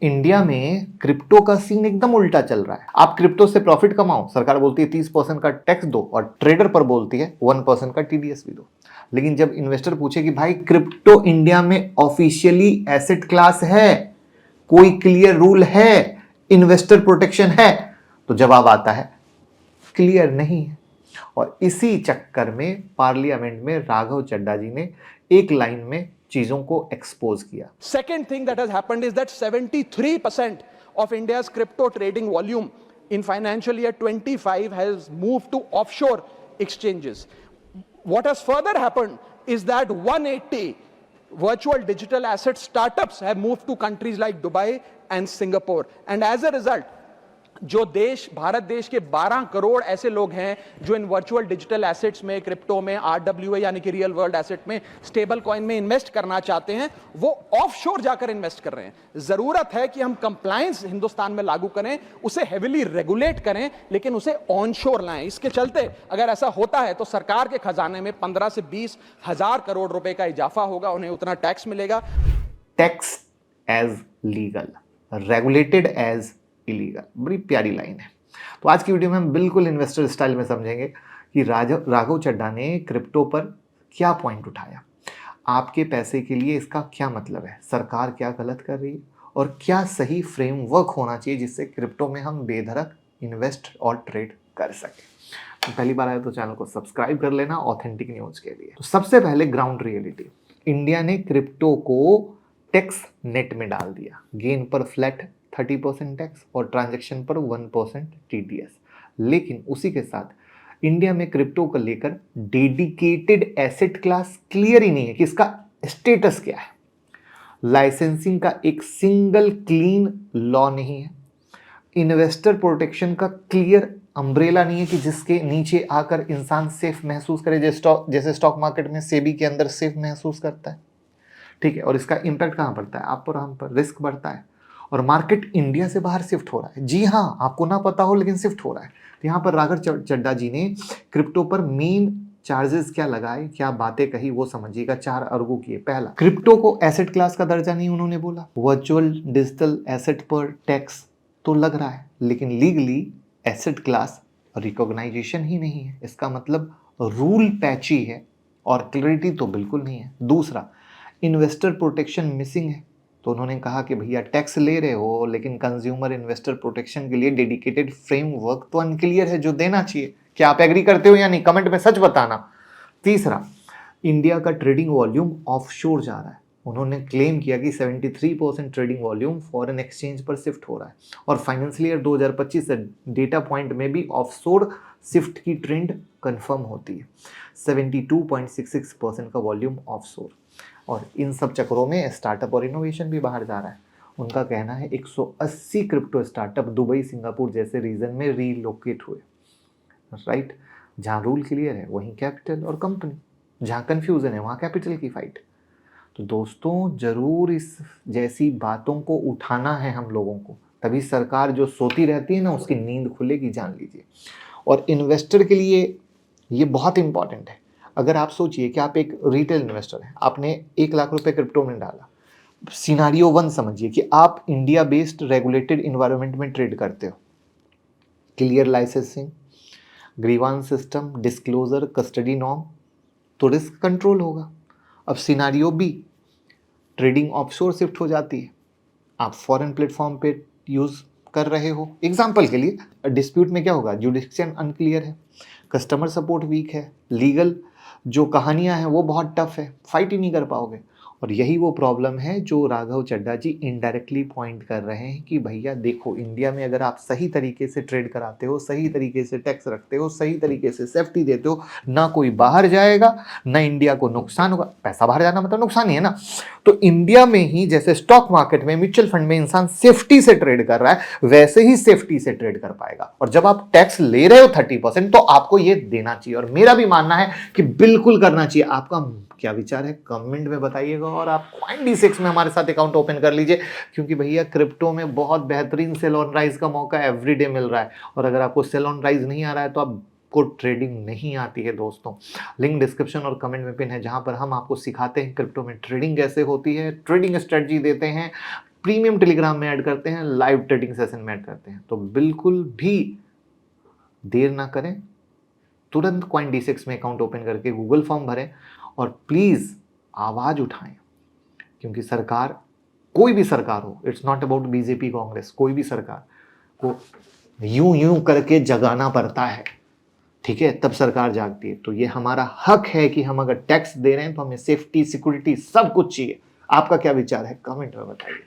India में crypto का scene एकदम उल्टा चल रहा है। आप क्रिप्टो से प्रॉफिट कमाओ, सरकार बोलती है 30% का टैक्स दो, और ट्रेडर पर बोलती है 1% का टीडीएस भी दो। लेकिन जब इन्वेस्टर पूछे कि भाई क्रिप्टो इंडिया में ऑफिशियली एसेट क्लास है, कोई क्लियर रूल है, इन्वेस्टर प्रोटेक्शन है, तो जवाब आता है क्लियर नहीं है। और इसी चक्कर में पार्लियामेंट में राघव चड्ढा जी ने एक लाइन में चीजों को एक्सपोज किया। Second thing that has happened is that 73% of India's crypto trading volume in financial year 25 has moved to offshore exchanges. What has further happened is that 180 virtual digital asset startups have moved to countries like Dubai and Singapore. And as a result, जो देश भारत देश के 12 करोड़ ऐसे लोग हैं जो इन virtual digital assets में, crypto में, आरडब्ल्यूए यानी कि रियल वर्ल्ड एसेट में, स्टेबल कॉइन में इन्वेस्ट करना चाहते हैं, वो ऑफशोर जाकर इन्वेस्ट कर रहे हैं। जरूरत है कि हम कंप्लायंस हिंदुस्तान में लागू करें, उसे हेविली रेगुलेट करें, लेकिन उसे ऑनशोर लाएं। इसके चलते अगर ऐसा होता है तो सरकार के खजाने में 15 से 20 हजार करोड़ रुपए का इजाफा होगा, उन्हें उतना टैक्स मिलेगा। Tax as legal, regulated as illegal, बड़ी प्यारी लाइन है। तो आज की वीडियो में हम बिल्कुल इन्वेस्टर स्टाइल में समझेंगे कि राघव चड्ढा ने क्रिप्टो पर क्या पॉइंट उठाया, आपके पैसे के लिए इसका क्या मतलब है, सरकार क्या गलत कर रही है, और क्या सही फ्रेमवर्क होना चाहिए जिससे क्रिप्टो में हम बेधड़क इन्वेस्ट और ट्रेड कर सकें। तो पहली बार आए तो चैनल को सब्सक्राइब कर लेना ऑथेंटिक न्यूज के लिए। तो सबसे पहले ग्राउंड रियलिटी, इंडिया ने क्रिप्टो को टैक्स नेट में डाल दिया। गेन पर फ्लैट 30% टैक्स और ट्रांजैक्शन पर 1% टीडीएस। लेकिन उसी के साथ इंडिया में क्रिप्टो को लेकर डेडिकेटेड एसेट क्लास क्लियर ही नहीं है कि इसका स्टेटस क्या है। लाइसेंसिंग का एक सिंगल क्लीन लॉ नहीं है। इन्वेस्टर प्रोटेक्शन का क्लियर अम्ब्रेला नहीं है कि जिसके नीचे आकर इंसान सेफ महसूस करे, जैसे स्टॉक मार्केट में सेबी के अंदर सेफ महसूस करता है। ठीक है, और इसका इंपैक्ट कहाँ पड़ता है? आप पर, हम पर रिस्क बढ़ता है और मार्केट इंडिया से बाहर शिफ्ट हो रहा है। जी हाँ, आपको ना पता हो लेकिन शिफ्ट हो रहा है। तो यहाँ पर राघव चड्ढा जी ने क्रिप्टो पर मेन चार्जेस क्या लगाए, क्या बातें कही, वो समझिएगा। 4 अर्गू किए। पहला, क्रिप्टो को एसेट क्लास का दर्जा नहीं उन्होंने बोला। वर्चुअल डिजिटल एसेट पर टैक्स तो लग रहा है, लेकिन लीगली एसेट क्लास रिकॉग्नाइजेशन ही नहीं है। इसका मतलब रूल पैची है और क्लैरिटी तो बिल्कुल नहीं है। दूसरा, इन्वेस्टर प्रोटेक्शन मिसिंग है। तो उन्होंने कहा कि भैया टैक्स ले रहे हो, लेकिन कंज्यूमर इन्वेस्टर प्रोटेक्शन के लिए डेडिकेटेड फ्रेमवर्क तो अनक्लियर है जो देना चाहिए। क्या आप एग्री करते हो या नहीं? कमेंट में सच बताना। तीसरा, इंडिया का ट्रेडिंग वॉल्यूम ऑफशोर जा रहा है। उन्होंने क्लेम किया कि 73% ट्रेडिंग वॉल्यूम फॉरेन एक्सचेंज पर शिफ्ट हो रहा है, और फाइनेंशियल ईयर 2025 से डेटा पॉइंट में भी ऑफशोर शिफ्ट की ट्रेंड कंफर्म होती है। 72.66% का वॉल्यूम ऑफशोर। और इन सब चक्करों में स्टार्टअप और इनोवेशन भी बाहर जा रहा है। उनका कहना है 180 क्रिप्टो स्टार्टअप दुबई, सिंगापुर जैसे रीजन में रीलोकेट हुए। राइट, जहाँ रूल क्लियर है वहीं कैपिटल और कंपनी, जहाँ कंफ्यूजन है वहाँ कैपिटल की फाइट। तो दोस्तों, जरूर इस जैसी बातों को उठाना है हम लोगों को, तभी सरकार जो सोती रहती है ना उसकी नींद खुलेगी, जान लीजिए। और इन्वेस्टर के लिए ये बहुत इंपॉर्टेंट है। अगर आप सोचिए कि आप एक रिटेल इन्वेस्टर हैं, आपने 1 लाख रुपए क्रिप्टो में डाला। सिनारियो 1 समझिए कि आप इंडिया बेस्ड रेगुलेटेड इन्वायरमेंट में ट्रेड करते हो। Clear licensing, grievance system, disclosure, custody norm, तो रिस्क कंट्रोल होगा। अब scenario B, trading offshore shift हो जाती है, आप फॉरेन प्लेटफॉर्म पे यूज कर रहे हो। एग्जाम्पल के लिए, डिस्प्यूट में क्या होगा? जुडिक्शन अनक्लियर है, कस्टमर सपोर्ट वीक है, लीगल जो कहानियां हैं वो बहुत टफ है, फाइट ही नहीं कर पाओगे। और यही वो प्रॉब्लम है जो राघव चड्ढा जी इनडायरेक्टली पॉइंट कर रहे हैं कि भैया देखो, इंडिया में अगर आप सही तरीके से ट्रेड कराते हो, सही तरीके से टैक्स रखते हो, सही तरीके से सेफ्टी देते हो, ना कोई बाहर जाएगा, ना इंडिया को नुकसान होगा। पैसा बाहर जाना मतलब नुकसान ही है ना। तो इंडिया में ही जैसे स्टॉक मार्केट में, म्यूचुअल फंड में इंसान सेफ्टी से ट्रेड कर रहा है, वैसे ही सेफ्टी से ट्रेड कर पाएगा। और जब आप टैक्स ले रहे हो 30%, तो आपको ये देना चाहिए। और मेरा भी मानना है कि बिल्कुल करना चाहिए। आपका क्या विचार है कमेंट में बताइएगा, और आप CoinD6 में हमारे साथ अकाउंट ओपन कर लीजिए, क्योंकि भैया क्रिप्टो में बहुत बेहतरीन सेल ऑन राइज का मौका एवरीडे मिल रहा है। और अगर आपको सेल ऑन राइज नहीं आ रहा है तो आपको ट्रेडिंग नहीं आती है दोस्तों। लिंक डिस्क्रिप्शन और कमेंट में पिन है, जहां पर हम आपको सिखाते हैं क्रिप्टो में ट्रेडिंग कैसे होती है, ट्रेडिंग स्ट्रेटजी देते हैं, प्रीमियम टेलीग्राम में ऐड करते हैं, लाइव ट्रेडिंग सेशन में ऐड करते हैं। तो बिल्कुल भी देर ना करें, तुरंत CoinD6 में अकाउंट ओपन करके गूगल फॉर्म भरें और प्लीज आवाज उठाएं, क्योंकि सरकार, कोई भी सरकार हो, it's not about BJP Congress, कोई भी सरकार को यूं यूं करके जगाना पड़ता है, ठीक है, तब सरकार जागती है। तो ये हमारा हक है कि हम अगर टैक्स दे रहे हैं तो हमें सेफ्टी, सिक्योरिटी, सब कुछ चाहिए। आपका क्या विचार है, कमेंट में बताइए।